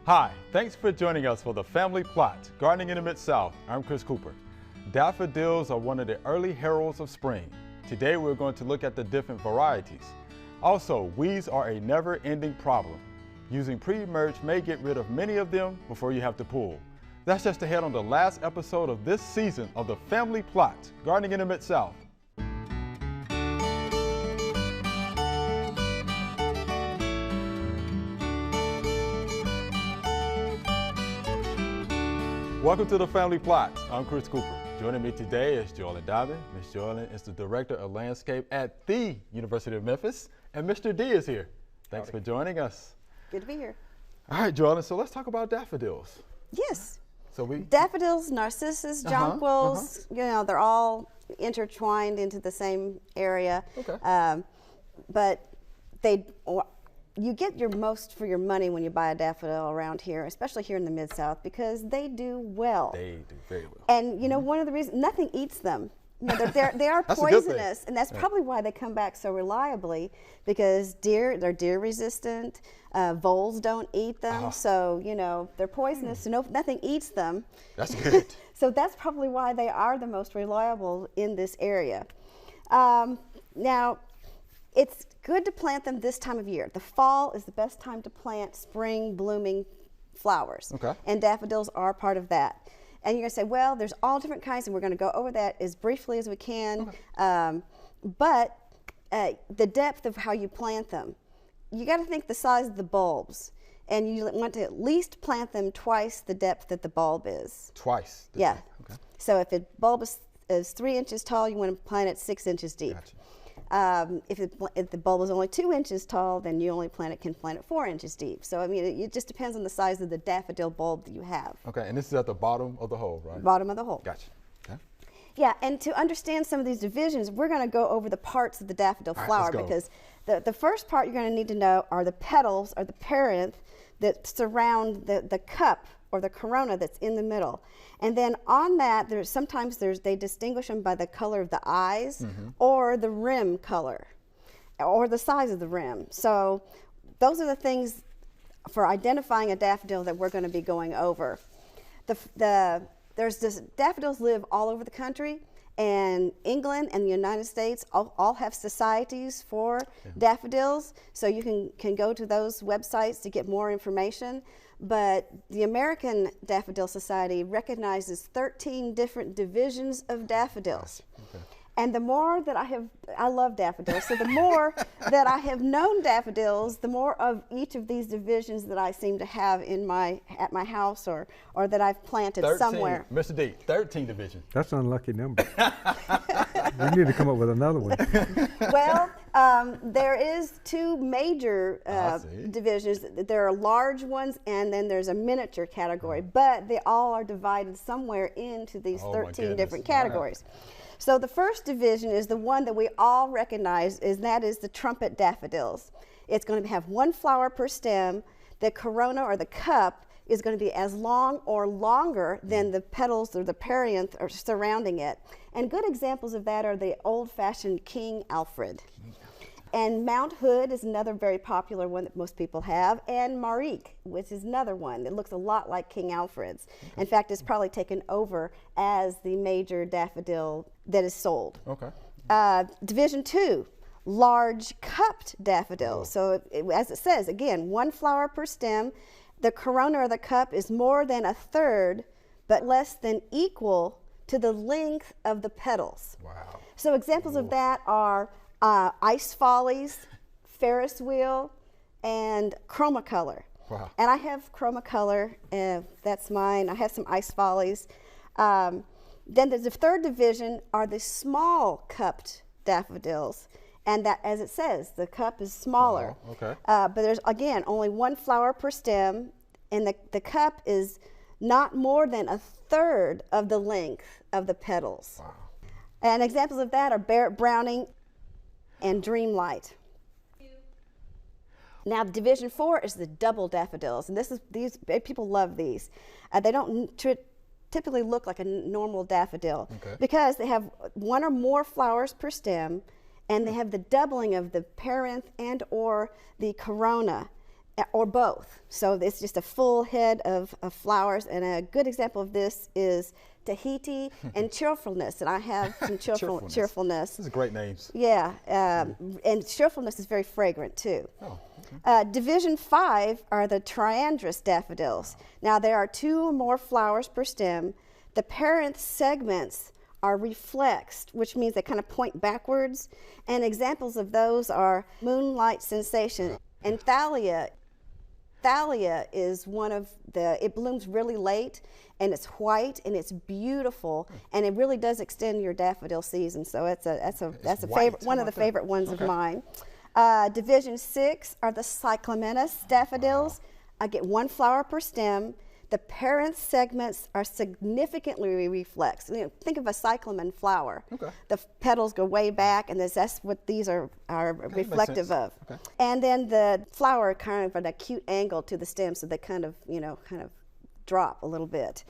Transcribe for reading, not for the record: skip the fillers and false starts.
Hi, thanks for joining us for the Family Plot, Gardening in the Mid-South. I'm Chris Cooper. Daffodils are one of the early heralds of spring. Today we're going to look at the different varieties. Also, weeds are a never-ending problem. Using pre-emerge may get rid of many of them before you have to pull. That's just ahead on the last episode of this season of the Family Plot, Gardening in the Mid-South. Welcome to the Family Plot. I'm Chris Cooper. Joining me today is Joellen Dobbin. Ms. Joellen is the Director of Landscape at the University of Memphis, and Mr. D is here. Thanks for joining us. Good to be here. All right, Joellen, so let's talk about daffodils. Yes. So Daffodils, narcissus, jonquils, you know, they're all intertwined into the same area. Okay. But you get your most for your money when you buy a daffodil around here, especially here in the Mid-South, because they do well. They do very well. And you know, one of the reasons, nothing eats them. You know, they are poisonous, and that's probably why they come back so reliably, because they're deer resistant, voles don't eat them, so you know, they're poisonous, so nothing eats them. That's good. So that's probably why they are the most reliable in this area. Now, it's good to plant them this time of year. The fall is the best time to plant spring blooming flowers. Okay. And daffodils are part of that. And you're going to say, well, there's all different kinds, and we're going to go over that as briefly as we can. Okay. But the depth of how you plant them, you got to think the size of the bulbs. And you want to at least plant them twice the depth that the bulb is. Twice? Yeah. Okay. So if the bulb is 3 inches tall, you want to plant it 6 inches deep. Gotcha. If the bulb is only 2 inches tall, then you only can plant it 4 inches deep. So I mean, it just depends on the size of the daffodil bulb that you have. Okay, and this is at the bottom of the hole, right? Bottom of the hole. Gotcha. Okay. Yeah, and to understand some of these divisions, we're going to go over the parts of the daffodil flower, because the first part you're going to need to know are the petals, or the perianth, that surround the cup or the corona that's in the middle. And then on that, they distinguish them by the color of the eyes, or the rim color, or the size of the rim. So those are the things for identifying a daffodil that we're going to be going over. Daffodils live all over the country, and England and the United States all have societies for daffodils, so you can go to those websites to get more information. But the American Daffodil Society recognizes 13 different divisions of daffodils. Okay. And the more that I love daffodils, so the more that I have known daffodils, the more of each of these divisions that I seem to have at my house, or that I've planted 13, somewhere. Mr. D, 13 divisions. That's an unlucky number. We need to come up with another one. Well, there is two major divisions. There are large ones, and then there's a miniature category, but they all are divided somewhere into these 13 different categories. Wow. So the first division is the one that we all recognize, that is the trumpet daffodils. It's going to have one flower per stem. The corona, or the cup, is going to be as long or longer than the petals or the perianth are surrounding it. And good examples of that are the old-fashioned King Alfred. And Mount Hood is another very popular one that most people have, and Marique, which is another one that looks a lot like King Alfred's. In fact, it's probably taken over as the major daffodil that is sold. Okay. Division 2, large cupped daffodils. So as it says, again, one flower per stem. The corona, or the cup, is more than a third, but less than equal to the length of the petals. Wow. So examples of that are Ice Follies, Ferris Wheel, and Chromacolor. Wow. And I have Chromacolor, that's mine. I have some Ice Follies. Then there's the third division are the small cupped daffodils. And that, as it says, the cup is smaller. Oh, okay. But there's, again, only one flower per stem, and the cup is not more than a third of the length of the petals. Wow. And examples of that are Barrett Browning and Dreamlight. Now, Division 4 is the double daffodils, and these people love these. They don't typically look like a normal daffodil because they have one or more flowers per stem, and they have the doubling of the perianth and or the corona. or both. So it's just a full head of flowers, and a good example of this is Tahiti and Cheerfulness, and I have some cheerfulness. These are great names. Yeah, and Cheerfulness is very fragrant too. Oh, okay. Division 5 are the Triandrus daffodils. Now there are 2 or more flowers per stem. The parent segments are reflexed, which means they kind of point backwards, and examples of those are Moonlight Sensation and Thalia. Thalia is one of the, it blooms really late, and it's white and it's beautiful, and it really does extend your daffodil season. So that's a favorite, one of the favorite ones of mine. Division 6 are the Cyclamineus daffodils. I get 1 flower per stem. The parent segments are significantly reflexed. You know, think of a cyclamen flower. Okay. The petals go way back, and that's what these are reflective of. Okay. And then the flower kind of at an acute angle to the stem, so they kind of drop a little bit.